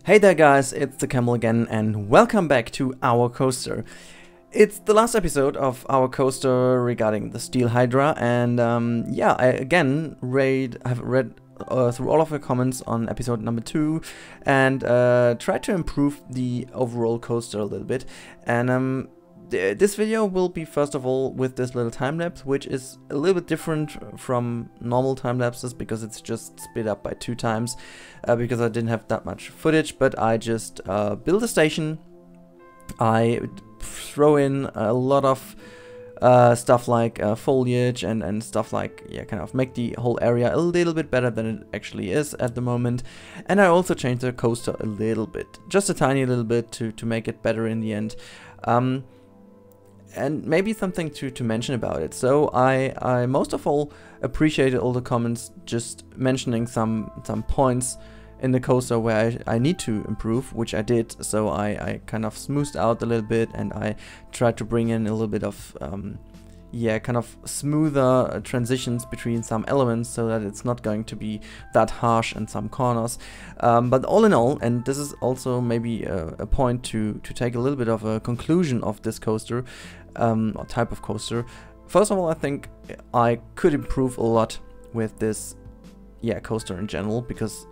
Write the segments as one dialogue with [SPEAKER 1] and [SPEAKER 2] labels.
[SPEAKER 1] Hey there guys, it's the Camel again and welcome back to our coaster. It's the last episode of our coaster regarding the Steel Hydra, and yeah, I again have read through all of the comments on episode number 2 and tried to improve the overall coaster a little bit. And this video will be first of all with this little time lapse, which is a little bit different from normal time lapses because it's just split up by 2 times because I didn't have that much footage, but I just build a station. I throw in a lot of stuff like foliage and stuff like, yeah, kind of make the whole area a little bit better than it actually is at the moment. And I also changed the coaster a little bit, just a tiny little bit to make it better in the end. And maybe something to mention about it. So I most of all appreciated all the comments just mentioning some points in the coaster where I need to improve, which I did. So I kind of smoothed out a little bit and I tried to bring in a little bit of yeah, kind of smoother transitions between some elements so that it's not going to be that harsh in some corners. But all in all, and this is also maybe a point to take a little bit of a conclusion of this coaster, or type of coaster. First of all, I think I could improve a lot with this, yeah, coaster in general, because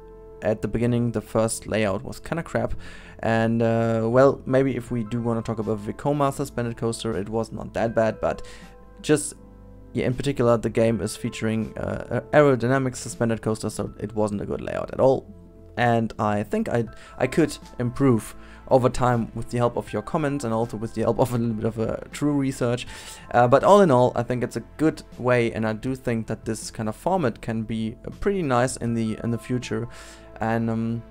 [SPEAKER 1] at the beginning the first layout was kind of crap. And well, maybe if we do want to talk about Vekoma suspended coaster, it was not that bad, but just, yeah, in particular the game is featuring aerodynamic suspended coaster, so it wasn't a good layout at all. And I think I could improve over time with the help of your comments and also with the help of a little bit of a true research. But all in all, I think it's a good way, and I do think that this kind of format can be pretty nice in the future. And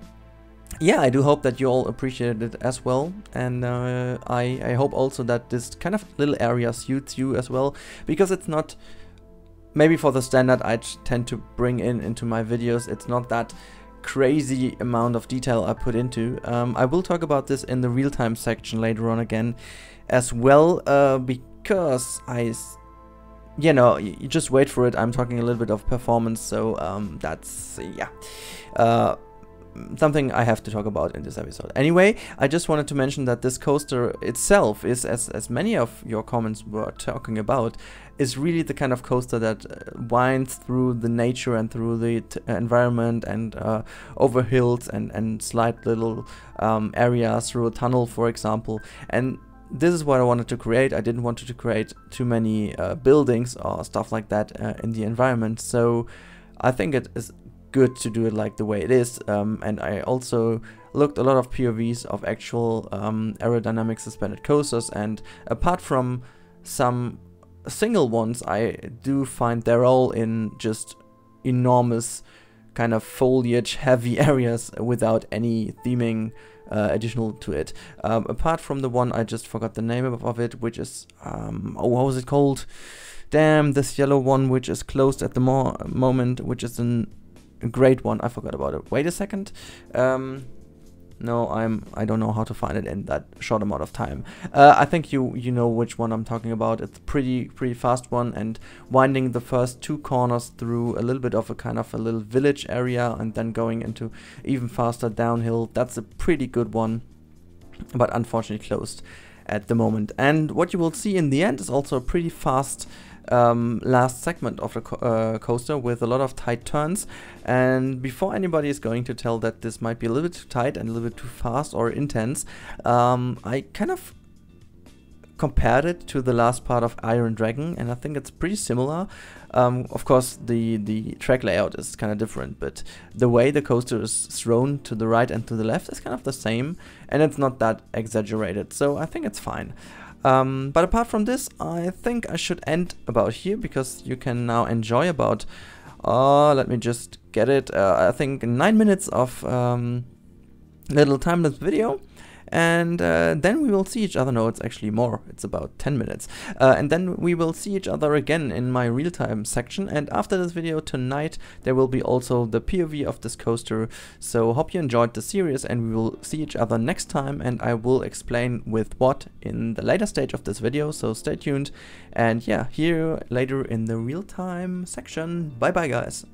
[SPEAKER 1] yeah, I do hope that you all appreciated it as well, and I hope also that this kind of little area suits you as well, because it's not, maybe for the standard I tend to bring into my videos, it's not that crazy amount of detail I put into. I will talk about this in the real-time section later on again as well, because you know, you just wait for it. I'm talking a little bit of performance, so that's, yeah, something I have to talk about in this episode. Anyway, I just wanted to mention that this coaster itself is, as many of your comments were talking about, is really the kind of coaster that winds through the nature and through the environment and over hills and slight little areas through a tunnel, for example. And this is what I wanted to create. I didn't want to create too many buildings or stuff like that in the environment, so I think it is good to do it like the way it is. And I also looked a lot of POVs of actual aerodynamic suspended coasters, and apart from some single ones, I do find they're all in just enormous kind of foliage heavy areas without any theming additional to it. Apart from the one, I just forgot the name of it, which is oh, what was it called? Damn, this yellow one which is closed at the moment, which is a great one. I forgot about it. Wait a second. No, I don't know how to find it in that short amount of time. I think you know which one I'm talking about. It's pretty fast one, and winding the first 2 corners through a little bit of a kind of a little village area and then going into even faster downhill. That's a pretty good one, but unfortunately closed at the moment. And what you will see in the end is also a pretty fast last segment of the coaster with a lot of tight turns. And before anybody is going to tell that this might be a little bit too tight and a little bit too fast or intense, I kind of compared it to the last part of Iron Dragon, and I think it's pretty similar. Of course the track layout is kind of different, but the way the coaster is thrown to the right and to the left is kind of the same, and it's not that exaggerated, so I think it's fine. But apart from this, I think I should end about here, because you can now enjoy about, let me just get it, I think 9 minutes of little time-lapse video. And then we will see each other. No, it's actually more. It's about 10 minutes. And then we will see each other again in my real-time section. And after this video tonight, there will be also the POV of this coaster. So hope you enjoyed the series, and we will see each other next time. And I will explain with what in the later stage of this video. So stay tuned. And yeah, here later in the real-time section. Bye bye, guys.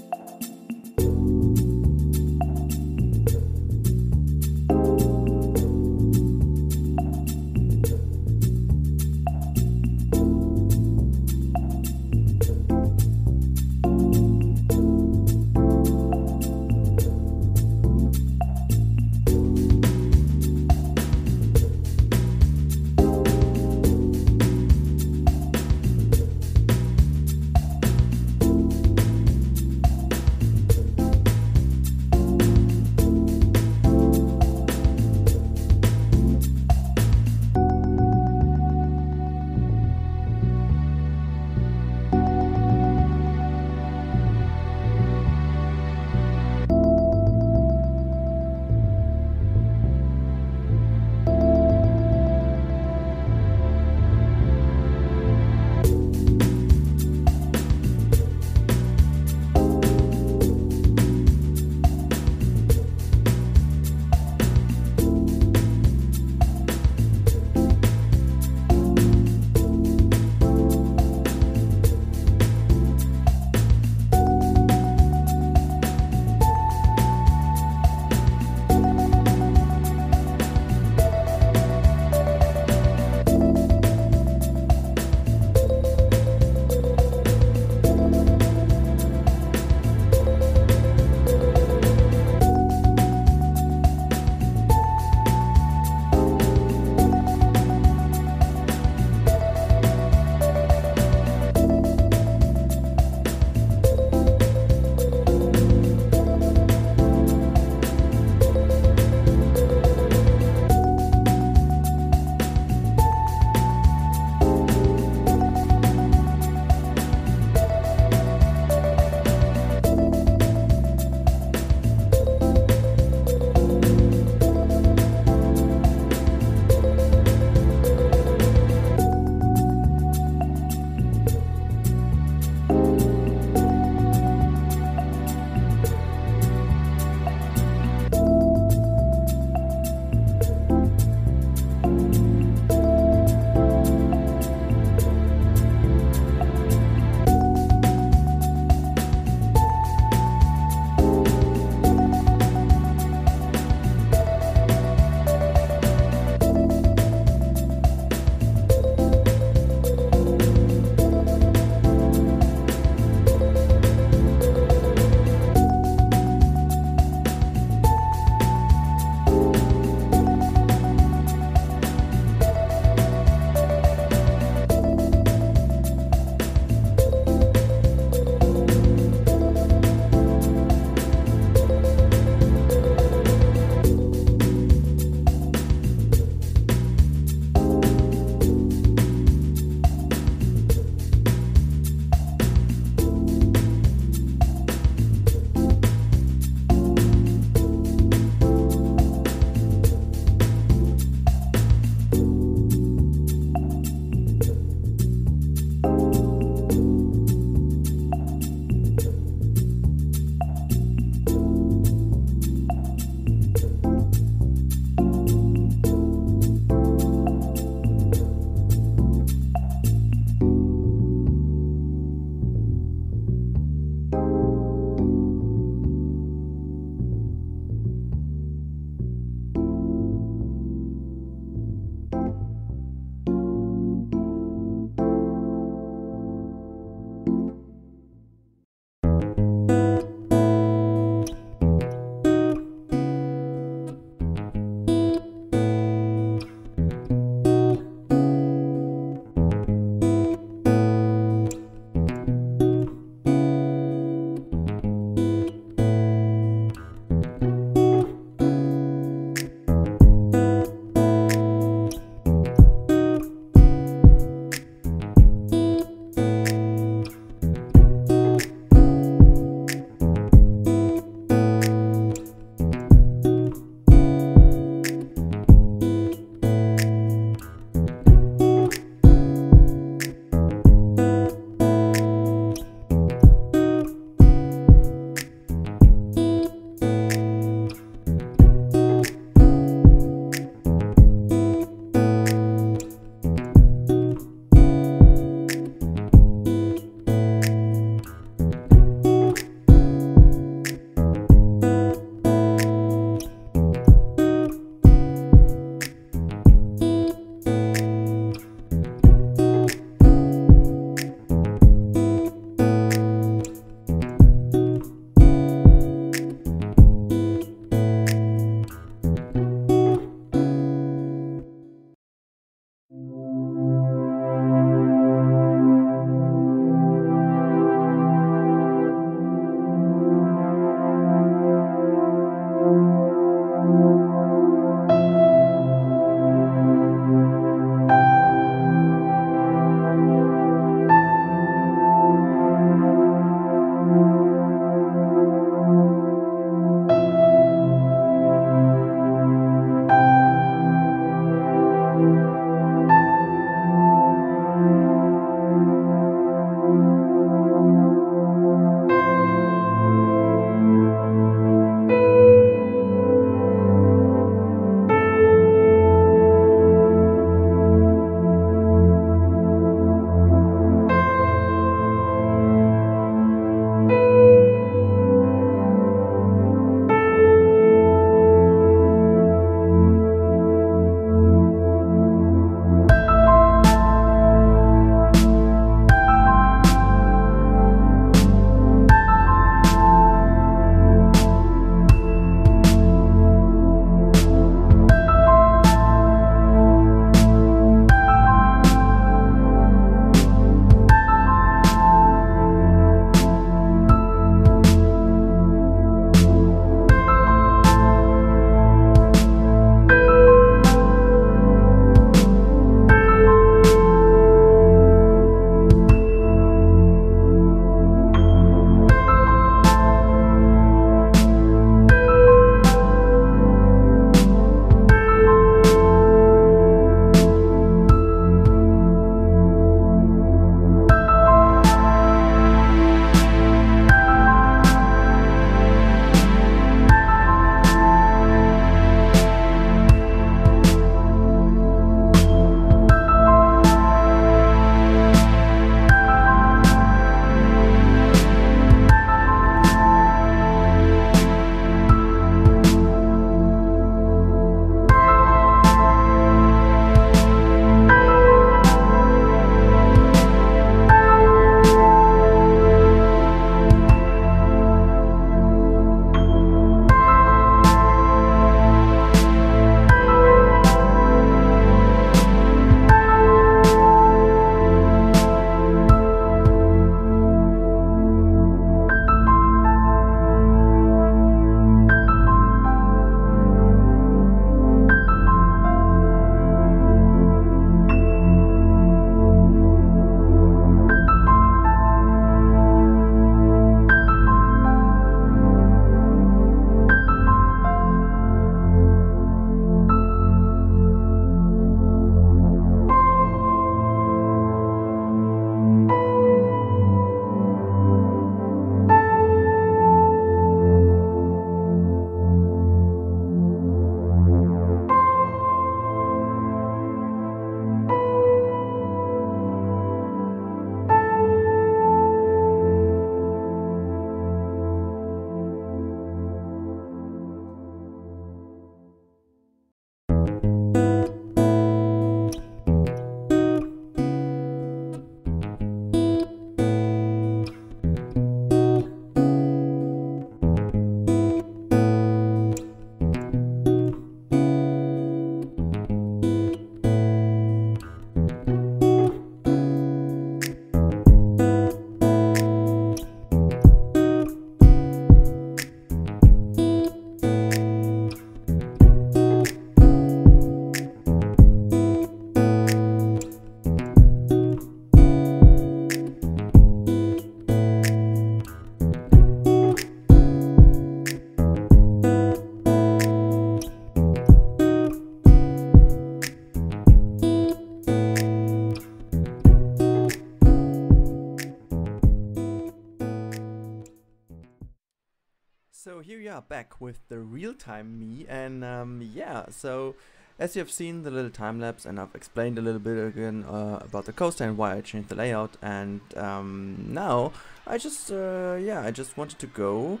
[SPEAKER 1] are back with the real-time me, and yeah, so as you have seen the little time lapse, and I've explained a little bit again about the coaster and why I changed the layout, and now I just wanted to go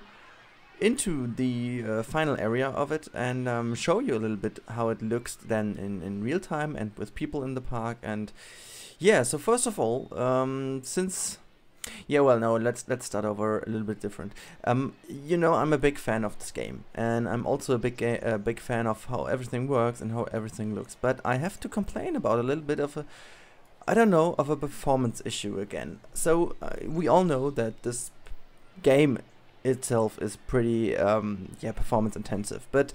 [SPEAKER 1] into the final area of it and show you a little bit how it looks then in real time and with people in the park. And yeah, so first of all, let's start over a little bit different. You know, I'm a big fan of this game, and I'm also a big fan of how everything works and how everything looks. But I have to complain about a little bit of a, I don't know, of a performance issue again. So we all know that this game itself is pretty performance intensive, but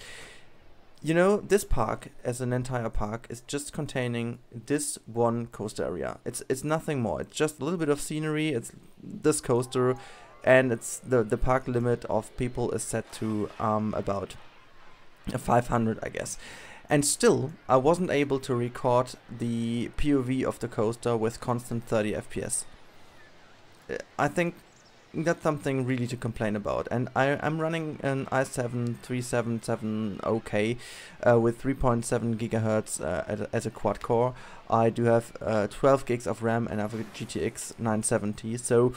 [SPEAKER 1] you know, this park as an entire park is just containing this one coaster area. It's nothing more. It's just a little bit of scenery. It's this coaster, and it's the park limit of people is set to about 500, I guess. And still, I wasn't able to record the POV of the coaster with constant 30 FPS. I think that's something really to complain about, and I'm running an i7 3770K with 3.7 GHz as a quad core. I do have 12 gigs of RAM and I have a GTX 970, so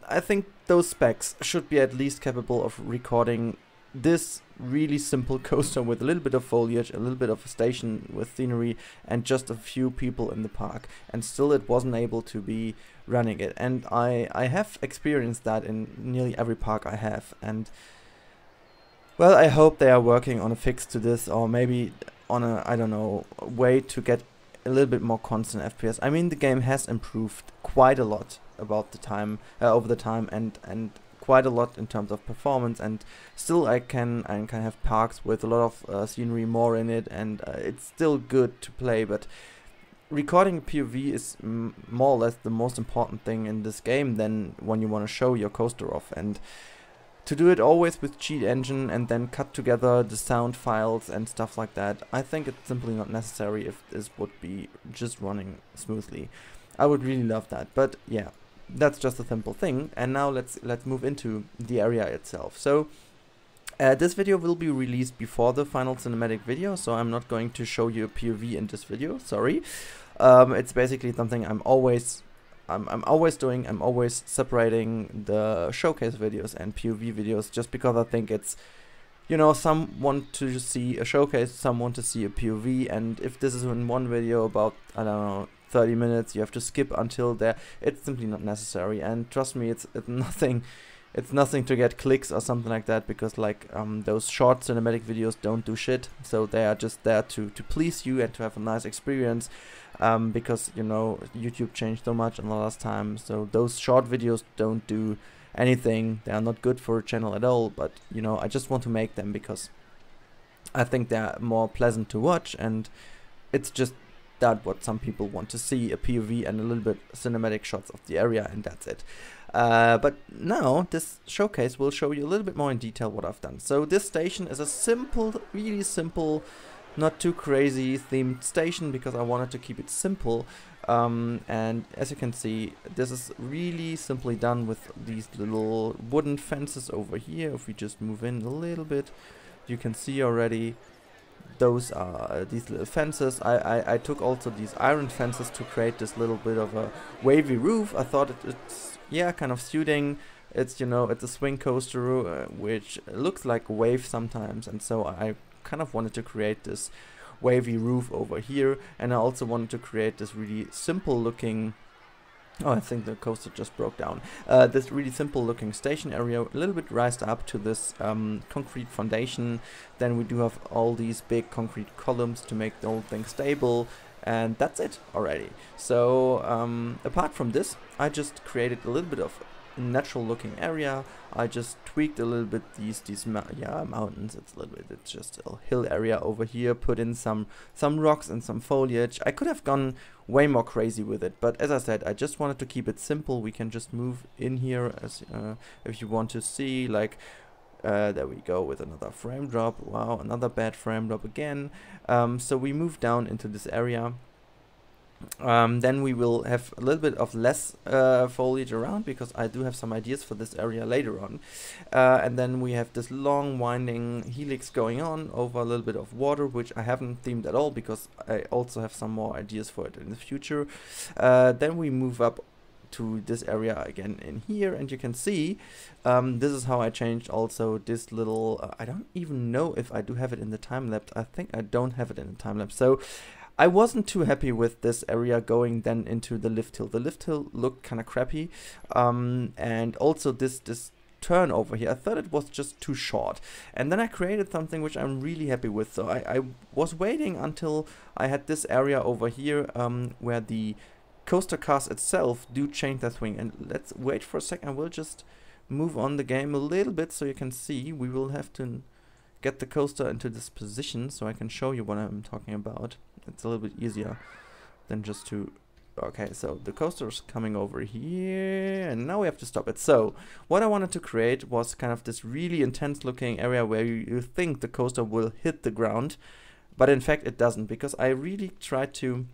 [SPEAKER 1] I think those specs should be at least capable of recording this really simple coaster with a little bit of foliage, a little bit of a station with scenery, and just a few people in the park, and still it wasn't able to be running it. And I have experienced that in nearly every park I have, and well, I hope they are working on a fix to this, or maybe on a, I don't know, way to get a little bit more constant FPS. I mean, the game has improved quite a lot about the time over the time, and quite a lot in terms of performance, and still I can have parks with a lot of scenery more in it, and it's still good to play. But recording POV is more or less the most important thing in this game than when you want to show your coaster off, and to do it always with cheat engine and then cut together the sound files and stuff like that, I think it's simply not necessary if this would be just running smoothly. I would really love that, but yeah, that's just a simple thing. And now let's move into the area itself. So this video will be released before the final cinematic video, so I'm not going to show you a POV in this video, sorry. It's basically something I'm always doing. I'm always separating the showcase videos and POV videos, just because I think it's, you know, some want to see a showcase, some want to see a POV, and if this is in one video about, I don't know, 30 minutes, you have to skip until there. It's simply not necessary, and trust me, it's nothing to get clicks or something like that, because like those short cinematic videos don't do shit, so they are just there to please you and to have a nice experience, because, you know, YouTube changed so much in the last time, so those short videos don't do anything. They are not good for a channel at all, but you know, I just want to make them because I think they're more pleasant to watch, and it's just that what some people want to see, a POV and a little bit cinematic shots of the area, and that's it. But now this showcase will show you a little bit more in detail what I've done. So this station is a simple, really simple, not too crazy themed station, because I wanted to keep it simple. And as you can see, this is really simply done with these little wooden fences over here. If we just move in a little bit, you can see already those are these little fences. I took also these iron fences to create this little bit of a wavy roof. I thought it's yeah, kind of suiting. It's, you know, it's a swing coaster which looks like a wave sometimes, and so I kind of wanted to create this wavy roof over here, and I also wanted to create this really simple looking, oh, I think the coaster just broke down. This really simple looking station area, a little bit raised up to this concrete foundation. Then we do have all these big concrete columns to make the whole thing stable, and that's it already. So apart from this, I just created a little bit of natural looking area. I just tweaked a little bit these mountains. It's just a hill area over here. Put in some rocks and some foliage. I could have gone way more crazy with it, but as I said, I just wanted to keep it simple. We can just move in here as if you want to see, like there we go, with another frame drop. Wow, another bad frame drop again. So we move down into this area. Then we will have a little bit of less foliage around, because I do have some ideas for this area later on. And then we have this long winding helix going on over a little bit of water, which I haven't themed at all, because I also have some more ideas for it in the future. Then we move up to this area again in here, and you can see this is how I changed also this little I don't even know if I do have it in the time lapse. I think I don't have it in the time lapse. So I wasn't too happy with this area going then into the lift hill. The lift hill looked kind of crappy, and also this turn over here, I thought it was just too short. And then I created something which I'm really happy with. So I was waiting until I had this area over here where the coaster cars itself do change their swing. And let's wait for a second. We'll just move on the game a little bit so you can see. We will have to get the coaster into this position so I can show you what I'm talking about. It's a little bit easier than just to... Okay, so the coaster is coming over here, and now we have to stop it. So what I wanted to create was kind of this really intense looking area where you think the coaster will hit the ground, but in fact it doesn't, because I really tried to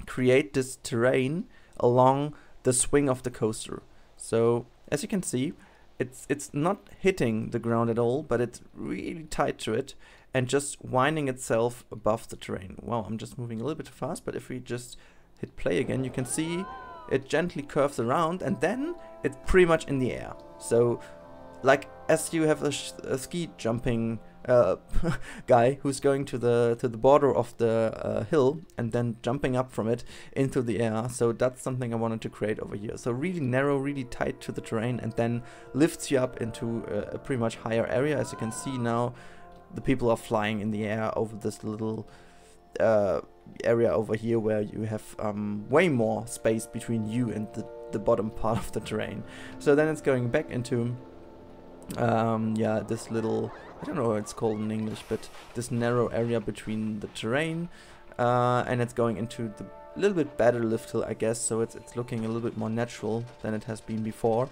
[SPEAKER 1] create this terrain along the swing of the coaster. So as you can see, it's not hitting the ground at all, but it's really tight to it and just winding itself above the terrain. Wow, I'm just moving a little bit too fast, but if we just hit play again, you can see it gently curves around, and then it's pretty much in the air. So like as you have a ski jumping guy who's going to the border of the hill and then jumping up from it into the air. So that's something I wanted to create over here. So really narrow, really tight to the terrain, and then lifts you up into a pretty much higher area. As you can see now, the people are flying in the air over this little area over here where you have way more space between you and the bottom part of the terrain. So then it's going back into yeah, this little, I don't know what it's called in English, but this narrow area between the terrain, and it's going into the little bit better lift hill, I guess. So it's looking a little bit more natural than it has been before.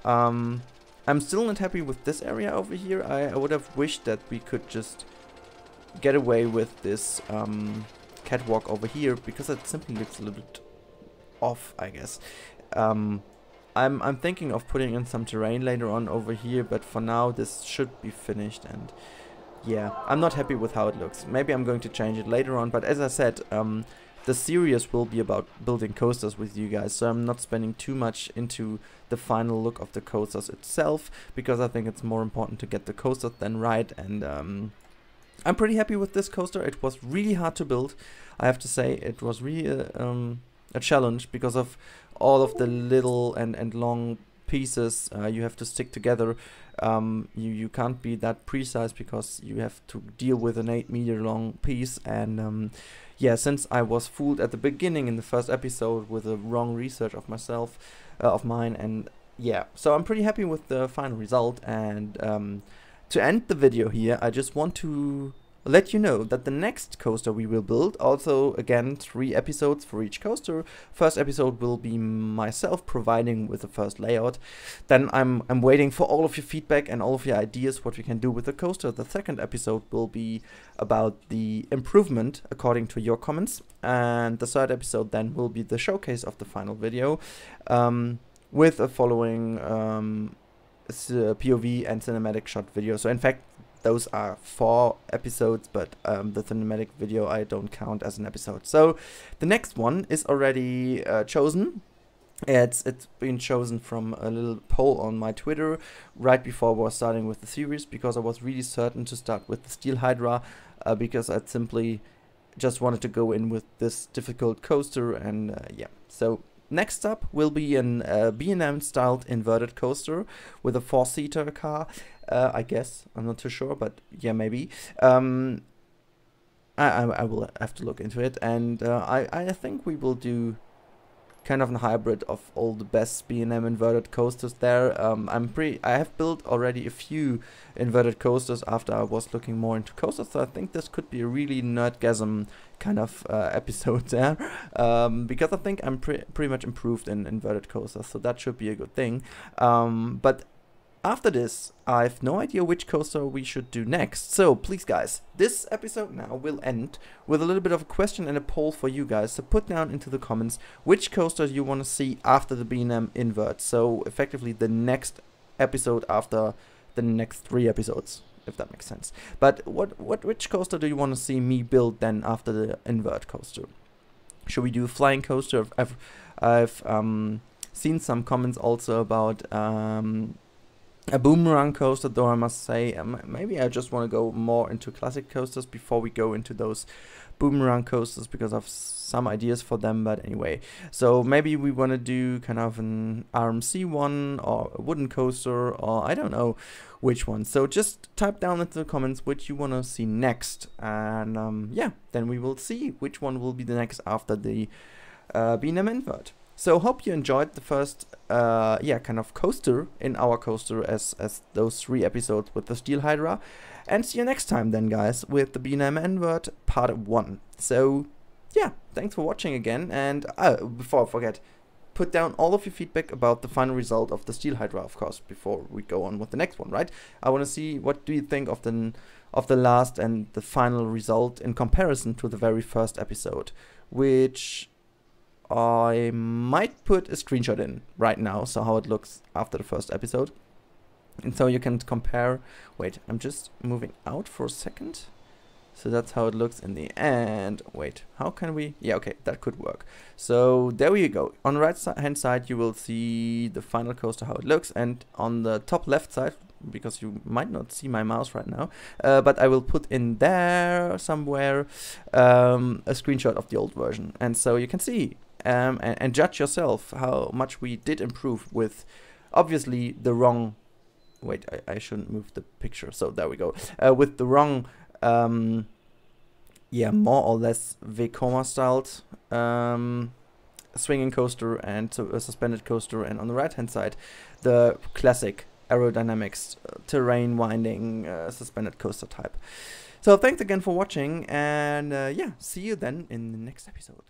[SPEAKER 1] I'm still not happy with this area over here. I would have wished that we could just get away with this catwalk over here, because it simply looks a little bit off, I guess. I'm thinking of putting in some terrain later on over here, but for now this should be finished, and yeah, I'm not happy with how it looks. Maybe I'm going to change it later on, but as I said, the series will be about building coasters with you guys, so I'm not spending too much into the final look of the coasters itself, because I think it's more important to get the coasters then right. And I'm pretty happy with this coaster. It was really hard to build, I have to say. It was really a challenge because of all of the little and long pieces you have to stick together. You can't be that precise because you have to deal with an 8-meter long piece, and yeah, since I was fooled at the beginning in the first episode with a wrong research of myself, of mine, and yeah, so I'm pretty happy with the final result. And to end the video here, I just want to let you know that the next coaster we will build, also again 3 episodes for each coaster. First episode will be myself providing with the first layout. Then I'm waiting for all of your feedback and all of your ideas what we can do with the coaster. The second episode will be about the improvement according to your comments, and the third episode then will be the showcase of the final video, with a following POV and cinematic shot video. So in fact those are 4 episodes, but the cinematic video I don't count as an episode. So the next one is already chosen. It's been chosen from a little poll on my Twitter right before I was starting with the series, because I was really certain to start with the Steel Hydra, because I simply just wanted to go in with this difficult coaster. And yeah, so next up will be an B&M styled inverted coaster with a 4-seater car, I guess. I'm not too sure, but yeah, maybe. I will have to look into it, and I think we will do kind of a hybrid of all the best B&M inverted coasters there. I have built already a few inverted coasters after I was looking more into coasters, so I think this could be a really nerdgasm kind of episode there, because I think I'm pretty much improved in inverted coasters, so that should be a good thing. But after this, I have no idea which coaster we should do next. So please guys, this episode now will end with a little bit of a question and a poll for you guys. So put down into the comments which coaster you want to see after the B&M invert. So effectively the next episode after the next 3 episodes, if that makes sense. But which coaster do you want to see me build then after the invert coaster? Should we do a flying coaster? I've seen some comments also about a boomerang coaster, though I must say maybe I just want to go more into classic coasters before we go into those boomerang coasters, because I've some ideas for them. But anyway, so maybe we want to do kind of an RMC one or a wooden coaster, or I don't know which one. So just type down into the comments which you want to see next, and yeah, then we will see which one will be the next after the B&M invert. So hope you enjoyed the first kind of coaster in our coaster as those 3 episodes with the Steel Hydra, and see you next time then guys with the B&M invert part 1. So yeah, thanks for watching again, and before I forget, put down all of your feedback about the final result of the Steel Hydra, of course, before we go on with the next one, right? I want to see what do you think of the last and the final result in comparison to the very first episode, which I might put a screenshot in right now, so how it looks after the first episode. And so you can compare. Wait, I'm just moving out for a second. So that's how it looks in the end. Wait, how can we? Yeah, okay, that could work. So there you go. On the right hand side, you will see the final coaster, how it looks. And on the top left side, because you might not see my mouse right now, but I will put in there somewhere a screenshot of the old version. And so you can see and judge yourself how much we did improve with obviously the wrong... Wait, I shouldn't move the picture. So there we go. With the wrong... yeah, more or less Vekoma styled swinging coaster and a suspended coaster, and on the right hand side the classic aerodynamics terrain winding suspended coaster type. So thanks again for watching, and yeah, see you then in the next episode.